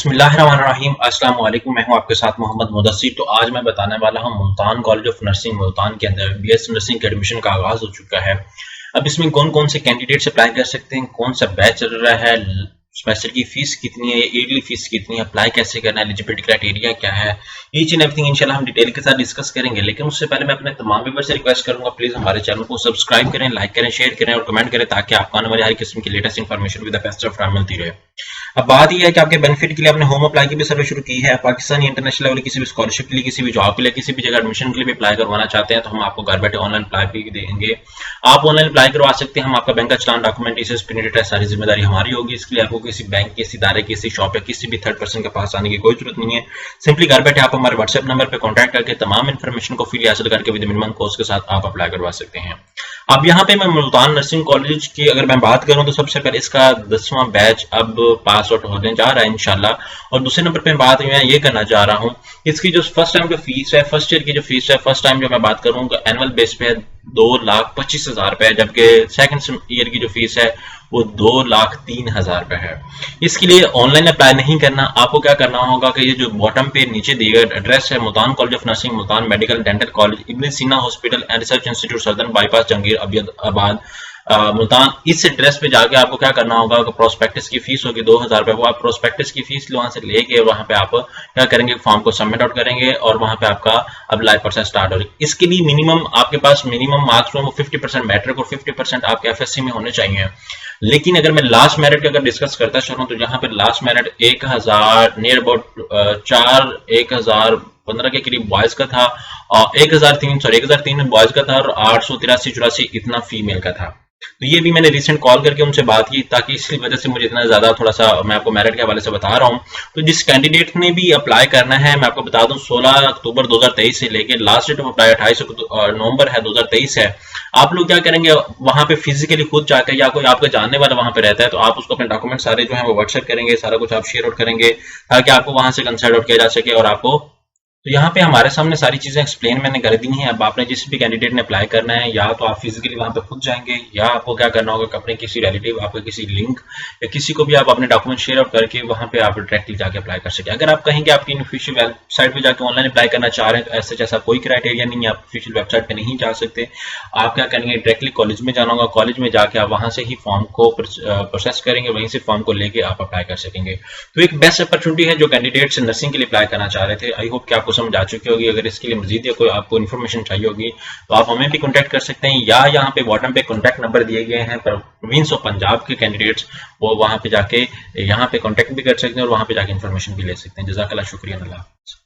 बिस्मिल्लाहिर्रहमानिर्रहीम। अस्सलाम वालेकुम। मैं हूं आपके साथ मोहम्मद मुदस्सिर। तो आज मैं बताने वाला हूं Multan college of nursing Multan के अंदर बीएस नर्सिंग के एडमिशन का आगाज हो चुका है। अब इसमें कौन कौन से कैंडिडेट्स अप्लाई कर सकते हैं, कौन सा बैच चल रहा है, सेमेस्टर की फीस कितनी है, ईयरली फीस कितनी है, अप्लाई कैसे करना है, एलिजिबिलिटी क्राइटेरिया क्या है, ईच एंड एवरीथिंग इंशाल्लाह हम डिटेल के साथ डिस्कस करेंगे। लेकिन उससे पहले मैं अपने तमाम व्यूअर्स से रिक्वेस्ट करूंगा, प्लीज हमारे चैनल को सब्सक्राइब करें, लाइक करें, शेयर करें और कमेंट करें ताकि आपको आने वाली हर किस्म की latest information with the best of time मिलती रहे। अब बात यह है कि आपके बेनिफिट के लिए आपने होम अप्लाई की भी सर्विस शुरू की है। पाकिस्तानी इंटरनेशनल लेवल किसी भी स्कॉलरशिप के लिए, किसी भी जॉब के लिए, किसी भी जगह एडमिशन के लिए भी अप्लाई करवाना चाहते हैं तो हम आपको घर बैठे ऑनलाइन अप्लाई भी देंगे। आप ऑनलाइन अप्लाई करवा सकते हैं। हम आपका बैंक का चलान, डॉक्यूमेंट, प्रिंटेड है, सारी जिम्मेदारी हमारी होगी। इसके लिए आपको किसी बैंक, किसी इदारे, किसी शॉप या किसी भी थर्ड पर्सन के पास आने की कोई जरूरत नहीं है। सिंपली घर बैठे आप हमारे व्हाट्सएप नंबर पर कॉन्टैक्ट करके तमाम इन्फॉर्मेशन को फ्री हासिल करके विद मिनिमम कॉस्ट के साथ आप अप्लाई करवा सकते हैं। अब यहाँ पे मैं मुल्तान नर्सिंग कॉलेज की अगर मैं बात करूं तो सबसे पहले इसका 10वां बैच अब पास आउट होने जा रहा है इंशाल्लाह। और दूसरे नंबर पे बात मैं ये करना चाह रहा हूँ, इसकी जो फर्स्ट टाइम जो फीस है, फर्स्ट ईयर की जो फीस है, फर्स्ट टाइम जो मैं बात करूँ एनुअल बेस पे है 2,25,000 रुपए है, जबकि सेकंड ईयर की जो फीस है वो 2,03,000 रुपए है। इसके लिए ऑनलाइन अप्लाई नहीं करना, आपको क्या करना होगा कि ये जो बॉटम पे नीचे दिए गए एड्रेस है Multan college of nursing, Multan medical dental college, Ibn Sina hospital and research institute, southern bypass, Jangir Abiyadabad, Multan. इस एड्रेस पे जाके आपको क्या करना होगा कि प्रोस्पेक्टस की फीस होगी 2,000 रुपए। वो आप प्रोस्पेक्टस की फीस वहां से लेके वहां पे आप क्या करेंगे, फॉर्म को सबमिट आउट करेंगे और वहां पे आपका अप्लाई प्रोसेस स्टार्ट होगी। इसके लिए मिनिमम आपके पास मिनिमम मार्क्स वो 50% मैट्रिक और 50% आपके एफएससी में होने चाहिए। लेकिन अगर मैं लास्ट मेरिट की अगर डिस्कस करता चलूं तो यहाँ पे लास्ट मेरिट 1,000 नियर अबाउट 1,015 के करीब बॉयज का था और 1,003 बॉयज का था और 883-84 इतना फीमेल का था। तो ये भी मैंने रिसेंट कॉल करके उनसे बात की, ताकि इसी वजह से मुझे इतना ज्यादा थोड़ा सा मैं आपको मेरिट के हवाले से बता रहा हूँ। तो जिस कैंडिडेट ने भी अप्लाई करना है, मैं आपको बता दूं 16 अक्टूबर 2023 से लेके लास्ट डेट ऑफ अप्लाई 28 नवंबर है 2023 है। आप लोग क्या करेंगे, वहां पे फिजिकली खुद जाकर या कोई आपका जानने वाला वहां पे रहता है तो आप उसको अपने डॉक्यूमेंट सारे जो है वो व्हाट्सएप करेंगे, सारा कुछ आप शेयर आउट करेंगे ताकि आपको वहां से कंसल्ट आउट किया जा सके और आपको। तो यहाँ पे हमारे सामने सारी चीजें एक्सप्लेन मैंने कर दी हैं। अब आपने जिस भी कैंडिडेट ने अप्लाई करना है, या तो आप फिजिकली वहां पे खुद जाएंगे या आपको क्या करना होगा कि अपने किसी रिलेटिव, आपके किसी लिंक या किसी को भी आप अपने डॉक्यूमेंट शेयर आउट करके वहां पे आप डायरेक्टली जाके अप्लाई कर सके। अगर आप कहेंगे आपकी ऑफिशियल वेबसाइट पे जाके ऑनलाइन अप्लाई करना चाह रहे हैं तो ऐसा जैसा कोई क्राइटेरिया नहीं है, आप ऑफिशियल वेबसाइट पे नहीं जा सकते। आप क्या करेंगे, डायरेक्टली कॉलेज में जाना होगा, कॉलेज में जाके आप वहां से ही फॉर्म को प्रोसेस करेंगे, वहीं से फॉर्म को लेके आप अप्लाई कर सकेंगे। तो एक बेस्ट अपॉर्चुनिटी है जो कैंडिडेट्स नर्सिंग के लिए अप्लाई करना चाह रहे थे। आई होप कि आपको समझ आ चुकी होगी। अगर इसके लिए मजीद या कोई आपको इन्फॉर्मेशन चाहिए होगी तो आप हमें भी कांटेक्ट कर सकते हैं, या यहाँ पे बॉटम पे कांटेक्ट नंबर दिए गए हैं प्रोविंस ऑफ पंजाब के कैंडिडेट्स, वो वहां पे जाके यहाँ पे कांटेक्ट भी कर सकते हैं और वहां पे जाके इन्फॉर्मेशन भी ले सकते हैं। जज़ाकल्लाह, शुक्रिया, अल्लाह हाफ़िज़।